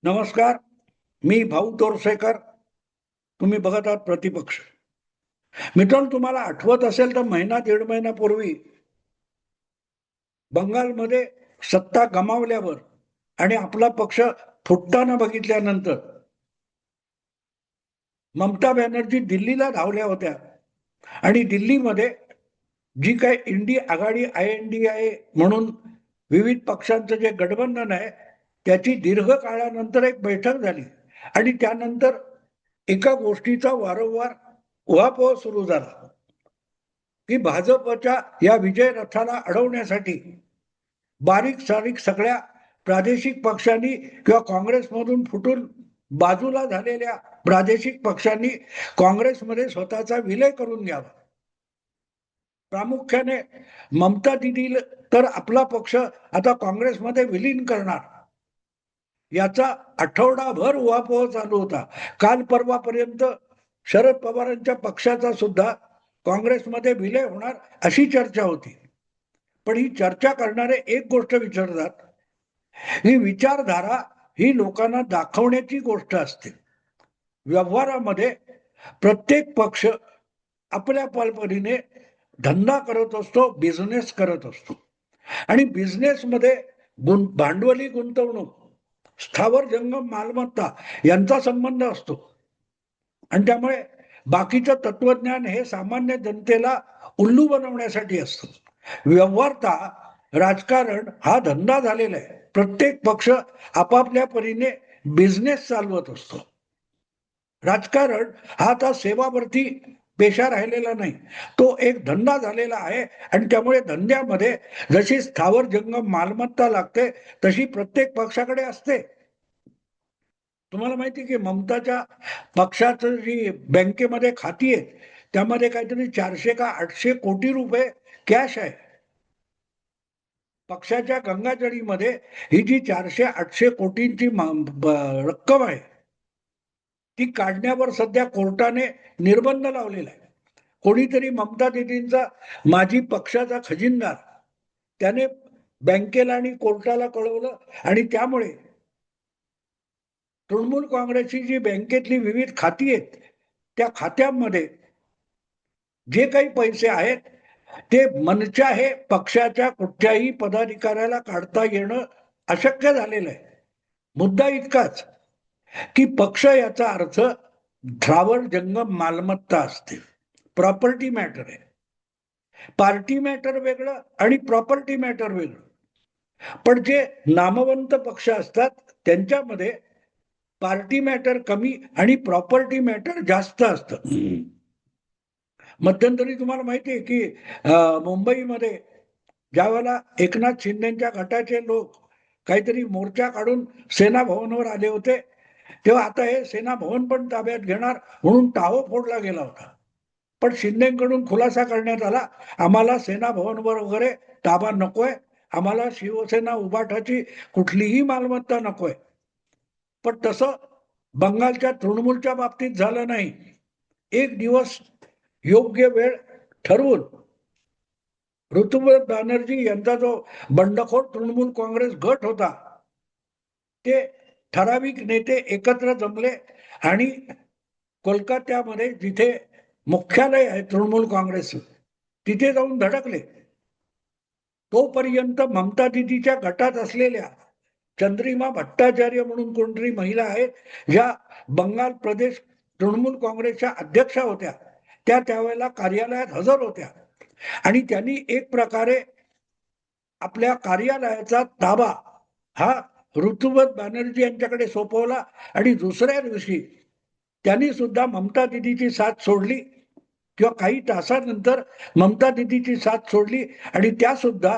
नमस्कार. मी भाऊ तोरसेकर. तुम्ही बघत आहात प्रतिपक्ष. मित्रांनो, तुम्हाला आठवत असेल तर महिना दीड महिन्यापूर्वी बंगालमध्ये सत्ता गमावल्यावर आणि आपला पक्ष फुटताना बघितल्यानंतर ममता बॅनर्जी दिल्लीला धावल्या होत्या आणि दिल्लीमध्ये जी काही इंडी आघाडी INDA म्हणून विविध पक्षांचं जे गठबंधन आहे त्याची दीर्घ काळानंतर एक बैठक झाली आणि त्यानंतर एका गोष्टीचा वारंवार उहापोह सुरू झाला की भाजपच्या या विजय रथाला अडवण्यासाठी बारीक सारीक सगळ्या प्रादेशिक पक्षांनी किंवा काँग्रेसमधून फुटून बाजूला झालेल्या प्रादेशिक पक्षांनी काँग्रेसमध्ये स्वतःचा विलय करून घ्यावा. प्रामुख्याने ममता दिदी तर आपला पक्ष आता काँग्रेसमध्ये विलीन करणार याचा आठवडाभर उहापोह चालू होता. काल परवापर्यंत शरद पवारांच्या पक्षाचा सुद्धा काँग्रेसमध्ये विलय होणार अशी चर्चा होती. पण ही चर्चा करणारे एक गोष्ट विचारतात, ही विचारधारा ही लोकांना दाखवण्याची गोष्ट असते. व्यवहारामध्ये प्रत्येक पक्ष आपल्या परीने धंदा करत असतो, बिझनेस करत असतो आणि बिझनेसमध्ये भांडवली गुंतवणूक, स्थावर जंगम मालमत्ता यांचा संबंध असतो आणि त्यामुळे बाकीचं तत्वज्ञान हे सामान्य जनतेला उल्लू बनवण्यासाठी असतं. व्यवहारता राजकारण हा धंदा झालेला आहे. प्रत्येक पक्ष आपापल्या परीने बिझनेस चालवत असतो. राजकारण हा आता सेवावरती पेशा राहिलेला नाही, तो एक धंदा झालेला आहे आणि त्यामुळे धंद्यामध्ये जशी स्थावर जंगम मालमत्ता लागते तशी प्रत्येक पक्षाकडे असते. तुम्हाला माहिती आहे की ममताच्या पक्षाचं जी बँकेमध्ये खाती आहेत त्यामध्ये काहीतरी 400 का 800 कोटी रुपये कॅश आहे. पक्षाच्या गंगाजळीमध्ये ही जी 400-800 कोटींची रक्कम आहे ती काढण्यावर सध्या कोर्टाने निर्बंध लावलेला आहे. कोणीतरी ममता दीदींचा माजी पक्षाचा खजिनदार त्याने बँकेला आणि कोर्टाला कळवलं आणि त्यामुळे तृणमूल काँग्रेसची जी बँकेतली विविध खाती आहेत त्या खात्यांमध्ये जे काही पैसे आहेत ते मनचाहे पक्षाच्या कुठल्याही पदाधिकाऱ्याला काढता येणं अशक्य झालेलं आहे. मुद्दा इतकाच की पक्ष याचा अर्थ स्थावर जंगम मालमत्ता असते, प्रॉपर्टी मॅटर आहे. पार्टी मॅटर वेगळं आणि प्रॉपर्टी मॅटर वेगळं. पण जे नामवंत पक्ष असतात त्यांच्यामध्ये पार्टी मॅटर कमी आणि प्रॉपर्टी मॅटर जास्त असतं. मध्यंतरी तुम्हाला माहिती आहे की मुंबईमध्ये ज्यावेळेला एकनाथ शिंदेच्या गटाचे लोक काहीतरी मोर्चा काढून सेना भवनवर आले होते तेव्हा आता हे सेना भवन पण ताब्यात घेणार म्हणून टाहो फोडला गेला होता. पण शिंदेकडून खुलासा करण्यात आला, आम्हाला सेना भवनवर वगैरे ताबा नकोय, आम्हाला शिवसेना उभाटाची कुठलीही मालमत्ता नकोय. पण तसं बंगालच्या तृणमूलच्या बाबतीत झालं नाही. एक दिवस योग्य वेळ ठरवून ऋतुव्रत बॅनर्जी यांचा जो बंडखोर तृणमूल काँग्रेस गट होता ते ठराविक नेते एकत्र जमले आणि कोलकात्यामध्ये जिथे मुख्यालय आहे तृणमूल काँग्रेस तिथे जाऊन धडकले. तोपर्यंत ममता दिदीच्या गटात असलेल्या चंद्रिमा भट्टाचार्य म्हणून कोणतरी महिला आहेत ज्या बंगाल प्रदेश तृणमूल काँग्रेसच्या अध्यक्षा होत्या, त्या त्यावेळेला कार्यालयात हजर होत्या आणि त्यांनी एक प्रकारे आपल्या कार्यालयाचा ताबा हा ऋतुव्रत बॅनर्जी यांच्याकडे सोपवला आणि दुसऱ्या दिवशी त्यांनी सुद्धा ममता दिदीची साथ सोडली किंवा काही तासानंतर ममता दिदीची साथ सोडली आणि त्या सुद्धा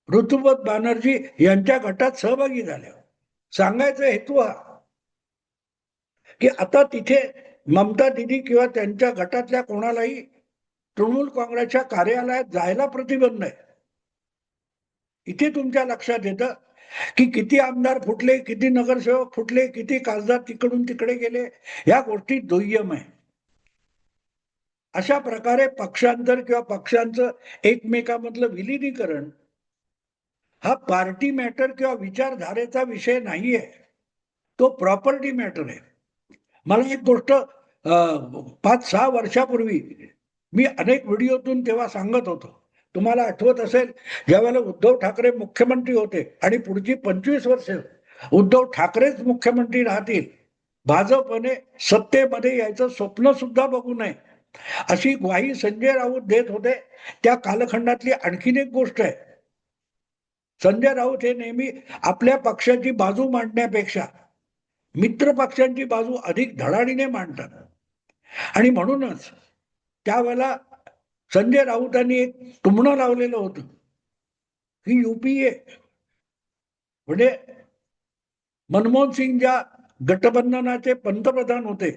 ऋतुव्रत बॅनर्जी यांच्या गटात सहभागी झाल्या. सांगायचा हेतू हा की आता तिथे ममता दिदी किंवा त्यांच्या गटातल्या कोणालाही तृणमूल काँग्रेसच्या कार्यालयात जायला प्रतिबंध आहे. इथे तुमच्या लक्षात येतं की किती आमदार फुटले, किती नगरसेवक फुटले, किती खासदार तिकडून तिकडे गेले, या गोष्टी दुय्यम आहे. अशा प्रकारे पक्षांतर किंवा पक्षांचं एकमेकांमधलं विलिनीकरण हा पार्टी मॅटर किंवा विचारधारेचा विषय नाहीये. तो प्रॉपर्टी मॅटर आहे. मला एक गोष्ट 5-6 वर्षापूर्वी मी अनेक व्हिडिओतून तेव्हा सांगत होतो. तुम्हाला आठवत असेल, ज्यावेळेला उद्धव ठाकरे मुख्यमंत्री होते आणि पुढची 25 वर्ष उद्धव ठाकरेच मुख्यमंत्री राहतील, भाजपने सत्तेमध्ये यायचं स्वप्न सुद्धा बघू नये, अशी ग्वाही संजय राऊत देत होते. त्या कालखंडातली आणखीन एक गोष्ट आहे, संजय राऊत हे नेहमी आपल्या पक्षाची बाजू मांडण्यापेक्षा मित्र पक्षांची बाजू अधिक धडाडीने मांडतात. आणि म्हणूनच त्यावेळेला संजय राऊतांनी एक टुमणं लावलेलं होतं की युपीए म्हणजे मनमोहन सिंग ज्या गठबंधनाचे पंतप्रधान होते,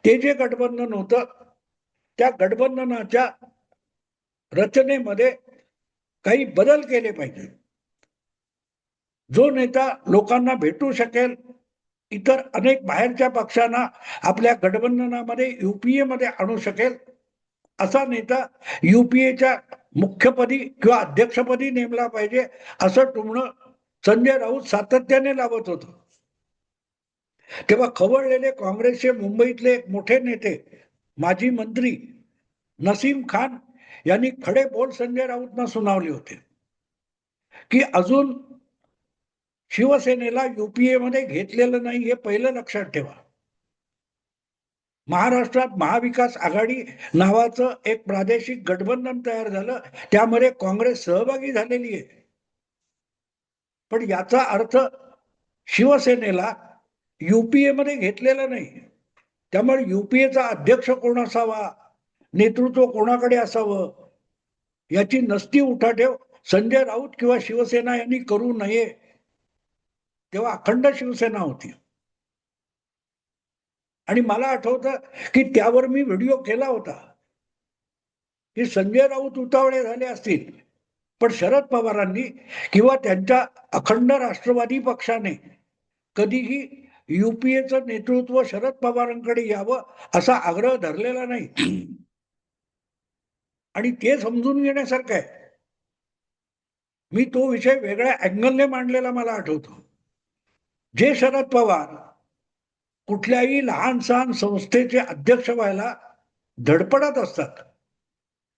ते जे गठबंधन होतं त्या गठबंधनाच्या रचनेमध्ये काही बदल केले पाहिजे. जो नेता लोकांना भेटू शकेल, इतर अनेक बाहेरच्या पक्षांना आपल्या गठबंधनामध्ये युपीए मध्ये आणू शकेल, असा नेता युपीएच्या मुख्यपदी किंवा अध्यक्षपदी नेमला पाहिजे, असं टुमणं संजय राऊत सातत्याने लावत होतं. तेव्हा खवळलेले काँग्रेसचे मुंबईतले एक मोठे नेते, माजी मंत्री नसीम खान यांनी खडे बोल संजय राऊतना सुनावले होते की अजून शिवसेनेला युपीए मध्ये घेतलेलं नाही, हे पहिलं लक्षात ठेवा. महाराष्ट्रात महाविकास आघाडी नावाचं एक प्रादेशिक गठबंधन तयार झालं, त्यामध्ये काँग्रेस सहभागी झालेली आहे. पण याचा अर्थ शिवसेनेला युपीए मध्ये घेतलेलं नाही. त्यामुळे युपीएचा अध्यक्ष कोण असावा, नेतृत्व कोणाकडे असावं, याची नसती उठाठेव संजय राऊत किंवा शिवसेना यांनी करू नये. तेव्हा अखंड शिवसेना होती. आणि मला आठवतं की त्यावर मी व्हिडिओ केला होता की संजय राऊत उतावळे झाले असतील, पण शरद पवारांनी किंवा त्यांच्या अखंड राष्ट्रवादी पक्षाने कधीही युपीएचं नेतृत्व शरद पवारांकडे यावं असा आग्रह धरलेला नाही. आणि ते समजून घेण्यासारखं आहे. मी तो विषय वेगळ्या अँगलने मांडलेला मला आठवतो. जे शरद पवार कुठल्याही लहान सहान संस्थेचे अध्यक्ष व्हायला धडपडत असतात,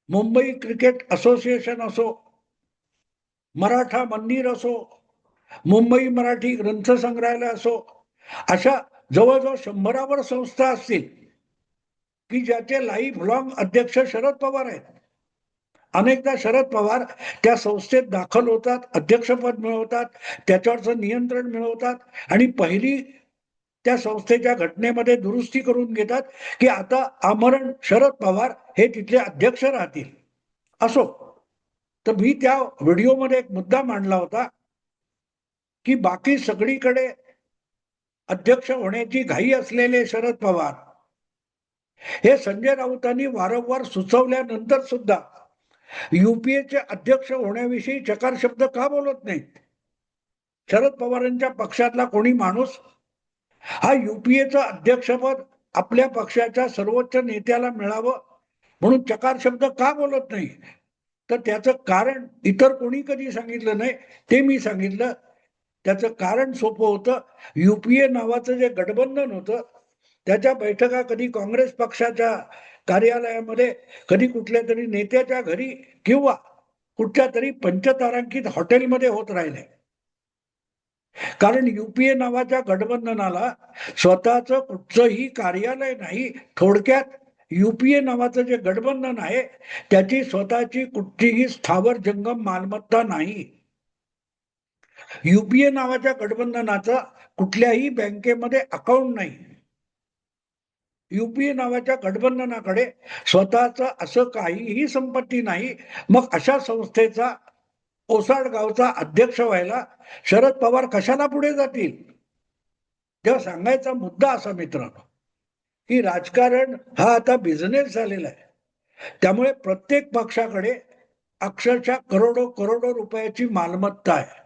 मुंबई क्रिकेट असोसिएशन असो, मराठा मंदिर असो, मुंबई मराठी ग्रंथ संग्रहालय असो, अशा जवळजवळ 100वर संस्था असतील की ज्याचे लाईफ लॉंग अध्यक्ष शरद पवार आहेत. अनेकदा शरद पवार त्या संस्थेत दाखल होतात, अध्यक्षपद मिळवतात, त्याच्यावरचं नियंत्रण मिळवतात आणि पहिली त्या संस्थेच्या घटनेमध्ये दुरुस्ती करून घेतात की आता आमरण शरद पवार हे तिथले अध्यक्ष राहतील. असो, तर मी त्या व्हिडिओमध्ये एक मुद्दा मांडला होता की बाकी सगळीकडे अध्यक्ष होण्याची घाई असलेले शरद पवार हे संजय राऊतांनी वारंवार सुचवल्यानंतर सुद्धा युपीएचे अध्यक्ष होण्याविषयी चकार शब्द का बोलत नाहीत. शरद पवारांच्या पक्षातला कोणी माणूस हा युपीएचं अध्यक्षपद आपल्या पक्षाच्या सर्वोच्च नेत्याला मिळावं म्हणून चकार शब्द का बोलत नाही, तर त्याचं कारण इतर कोणी कधी सांगितलं नाही, ते मी सांगितलं. त्याचं कारण सोपं होतं. युपीए नावाचं जे गठबंधन होतं त्याच्या बैठका कधी काँग्रेस पक्षाच्या कार्यालयामध्ये, कधी कुठल्या तरी नेत्याच्या घरी किंवा कुठच्या तरी पंचतारांकित हॉटेलमध्ये होत राहिले. कारण युपीए नावाच्या गठबंधनाला स्वतःचं कुठचंही कार्यालय नाही. थोडक्यात युपीए नावाचं जे गठबंधन आहे त्याची स्वतःची कुठलीही स्थावर जंगम मालमत्ता नाही. युपीए नावाच्या गठबंधनाचं कुठल्याही बँकेमध्ये अकाउंट नाही. युपीए नावाच्या गठबंधनाकडे स्वतःच असं काहीही संपत्ती नाही. मग अशा संस्थेचा ओसाड गावचा अध्यक्ष व्हायला शरद पवार कशाला पुढे जातील. तेव्हा सांगायचा मुद्दा असा मित्रांनो की राजकारण हा आता बिझनेस झालेला आहे. त्यामुळे प्रत्येक पक्षाकडे अक्षरशः करोडो करोडो रुपयाची मालमत्ता आहे.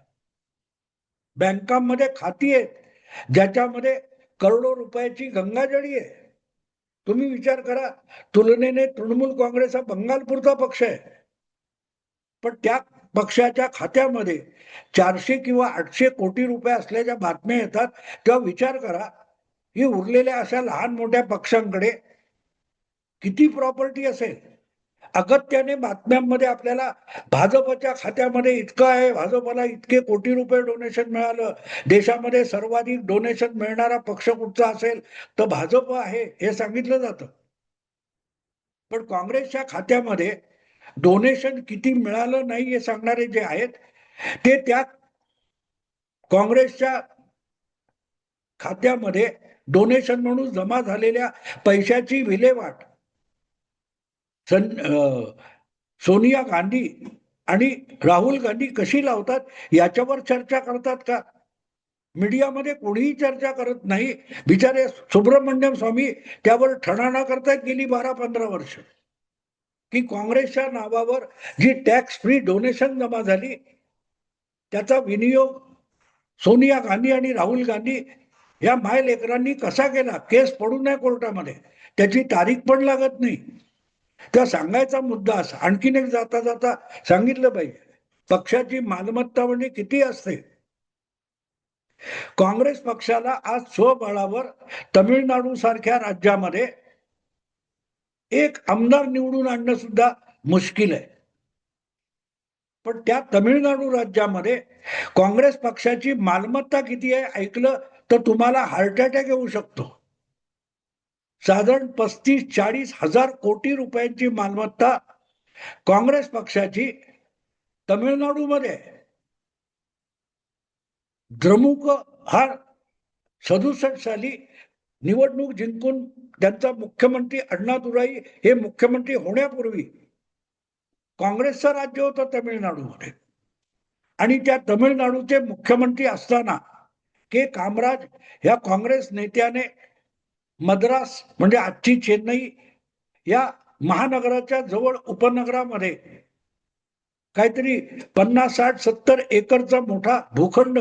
बँकांमध्ये खाती आहेत ज्याच्यामध्ये करोडो रुपयाची गंगाजळी आहे. तुम्ही विचार करा, तुलनेने तृणमूल काँग्रेस हा बंगालपूरचा पक्ष आहे, पण त्या पक्षाच्या खात्यामध्ये 400 किंवा 800 कोटी रुपये असल्याच्या बातम्या येतात, तेव्हा विचार करा ही उरलेल्या अशा लहान मोठ्या पक्षांकडे किती प्रॉपर्टी असेल. अगत्याने बातम्यांमध्ये आपल्याला भाजपच्या खात्यामध्ये इतकं आहे, भाजपला इतके कोटी रुपये डोनेशन मिळालं, देशामध्ये सर्वाधिक डोनेशन मिळणारा पक्ष कुठचा असेल तर भाजप आहे हे सांगितलं जातं. पण काँग्रेसच्या खात्यामध्ये डोनेशन किती मिळालं नाही हे सांगणारे जे आहेत ते त्या काँग्रेसच्या खात्यामध्ये डोनेशन म्हणून जमा झालेल्या पैशाची विल्हेवाट सोनिया गांधी आणि राहुल गांधी कशी लावतात याच्यावर चर्चा करतात का? मीडियामध्ये कोणीही चर्चा करत नाही. बिचारे सुब्रमण्यम स्वामी त्यावर ठणाणा करतात गेली 12-15 वर्ष की काँग्रेसच्या नावावर जी टॅक्स फ्री डोनेशन जमा झाली त्याचा विनियोग सोनिया गांधी आणि राहुल गांधी या माय लेकरांनी कसा केला, केस पडू नये कोर्टामध्ये, त्याची तारीख पण लागत नाही. त्या सांगायचा मुद्दा असा. आणखीन एक जाता जाता सांगितलं पाहिजे, पक्षाची मालमत्ता म्हणजे किती असते. काँग्रेस पक्षाला आज स्वबळावर तमिळनाडू सारख्या राज्यामध्ये एक आमदार निवडून आणणं सुद्धा मुश्किल आहे. पण त्या तमिळनाडू राज्यामध्ये काँग्रेस पक्षाची मालमत्ता किती आहे ऐकलं तर तुम्हाला हार्ट अटॅक येऊ शकतो. साधारण 35-40 हजार कोटी रुपयांची मालमत्ता काँग्रेस पक्षाची तमिळनाडूमध्ये. द्रमुक हा 67 साली निवडणूक जिंकून त्यांचा मुख्यमंत्री अण्णादुराई हे मुख्यमंत्री होण्यापूर्वी काँग्रेसचं राज्य होतं तमिळनाडूमध्ये. आणि त्या तमिळनाडूचे मुख्यमंत्री असताना के कामराज या काँग्रेस नेत्याने मद्रास म्हणजे आजची चेन्नई या महानगराच्या जवळ उपनगरामध्ये काहीतरी 50-60-70 एकरचा मोठा भूखंड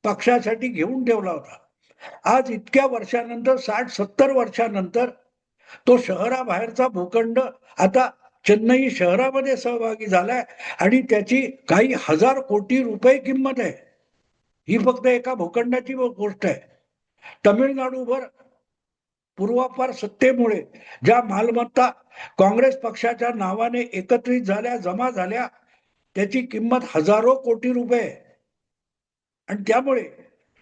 पक्षासाठी घेऊन ठेवला होता. आज इतक्या वर्षानंतर 60-70 वर्षानंतर तो शहराबाहेरचा भूखंड आता चेन्नई शहरामध्ये सहभागी झालाय आणि त्याची काही हजार कोटी रुपये किंमत आहे. ही फक्त एका भूखंडाची गोष्ट आहे. तमिळनाडूवर पूर्वापार सत्तेमुळे ज्या मालमत्ता काँग्रेस पक्षाच्या नावाने एकत्रित झाल्या, जमा झाल्या, त्याची किंमत हजारो कोटी रुपये. आणि त्यामुळे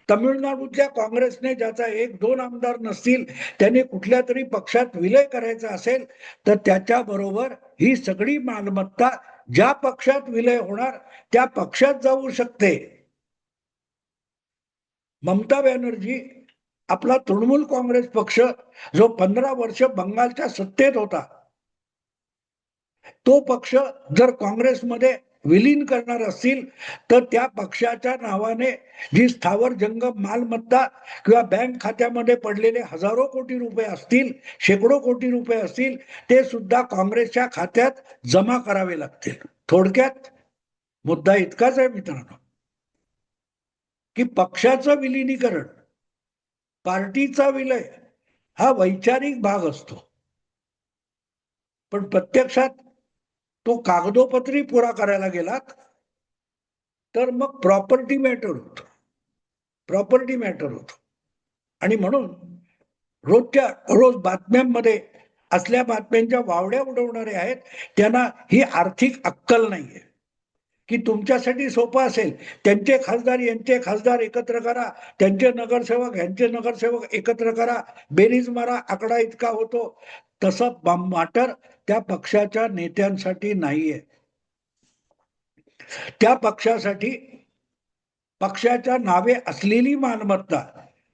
तमिळनाडूच्या काँग्रेसने ज्याचा 1-2 आमदार नसतील त्याने कुठल्या तरी पक्षात विलय करायचा असेल तर त्याच्याबरोबर ही सगळी मालमत्ता ज्या पक्षात विलय होणार त्या पक्षात जाऊ शकते. ममता बॅनर्जी आपला तृणमूल काँग्रेस पक्ष जो 15 वर्ष बंगालच्या सत्तेत होता तो पक्ष जर काँग्रेसमध्ये विलीन करणार असतील तर त्या पक्षाच्या नावाने जी स्थावर जंगम मालमत्ता किंवा बँक खात्यामध्ये पडलेले हजारो कोटी रुपये असतील, शेकडो कोटी रुपये असतील, ते सुद्धा काँग्रेसच्या खात्यात जमा करावे लागतील. थोडक्यात मुद्दा इतकाच आहे मित्रांनो की पक्षाचं विलिनीकरण, पार्टीचा विलय हा वैचारिक भाग असतो, पण प्रत्यक्षात तो कागदोपत्री पुरा करायला गेलात तर मग प्रॉपर्टी मॅटर होतो. आणि म्हणून रोज बातम्यांमध्ये असल्या बातम्यांच्या वावड्या उडवणारे आहेत त्यांना ही आर्थिक अक्कल नाहीये की तुमच्यासाठी सोपं असेल त्यांचे खासदार यांचे खासदार एकत्र करा, त्यांचे नगरसेवक यांचे नगरसेवक एकत्र करा, बेरीज मारा, आकडा इतका होतो. तसं मॅटर त्या पक्षाच्या नेत्यांसाठी नाहीये. त्या पक्षासाठी पक्षाच्या नावे असलेली मालमत्ता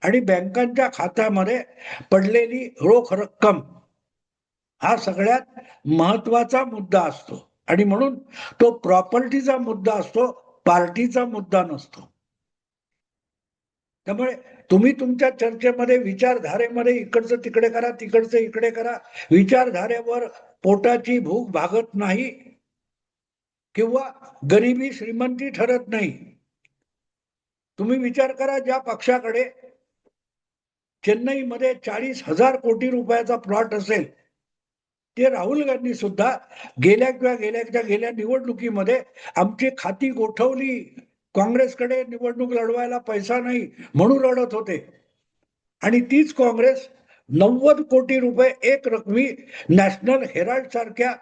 आणि बँकांच्या खात्यामध्ये पडलेली रोख रक्कम हा सगळ्यात महत्वाचा मुद्दा असतो. आणि म्हणून तो प्रॉपर्टीचा मुद्दा असतो, पार्टीचा मुद्दा नसतो. त्यामुळे तुम्ही तुमच्या चर्चेमध्ये विचारधारेमध्ये इकडचं तिकडे करा, तिकडचं इकडे करा, विचारधारेवर पोटाची भूक भागत नाही किंवा गरिबी श्रीमंती ठरत नाही. तुम्ही विचार करा, ज्या पक्षाकडे चेन्नईमध्ये 40,000 कोटी रुपयाचा प्लॉट असेल ते राहुल गांधी सुद्धा गेल्या निवडणुकीमध्ये आमची खाती गोठवली, काँग्रेसकडे निवडणूक लढवायला पैसा नाही म्हणून लढत होते. आणि तीच काँग्रेस 90 कोटी रुपये एक रकमी नॅशनल हेराल्ड सारख्या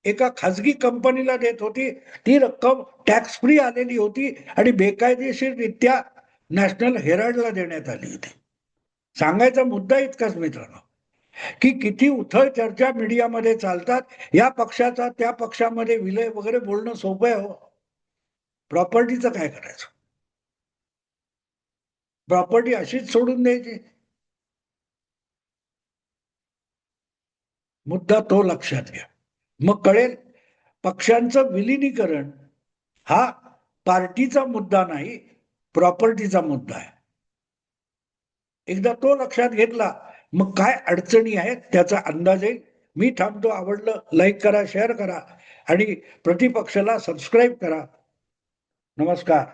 एका खाजगी कंपनीला देत होती. ती रक्कम टॅक्स फ्री आलेली होती आणि बेकायदेशीररित्या नॅशनल हेराल्डला देण्यात आली होती. सांगायचा मुद्दा इतकाच मित्रांनो, की किती उथळ चर्चा मीडियामध्ये चालतात. या पक्षाचा त्या पक्षामध्ये विलय वगैरे बोलणं सोपं आहे हो. प्रॉपर्टीचं काय करायचं? प्रॉपर्टी अशीच सोडून द्यायची? मुद्दा तो लक्षात घ्या. मग कळेल पक्षांचं विलिनीकरण हा पार्टीचा मुद्दा नाही, प्रॉपर्टीचा मुद्दा आहे. एकदा तो लक्षात घेतला मग काय अडचणी आहेत त्याचा अंदाज येईल. मी थांबतो. आवडलं लाईक करा, शेअर करा आणि प्रतिपक्षाला सबस्क्राईब करा. नमस्कार.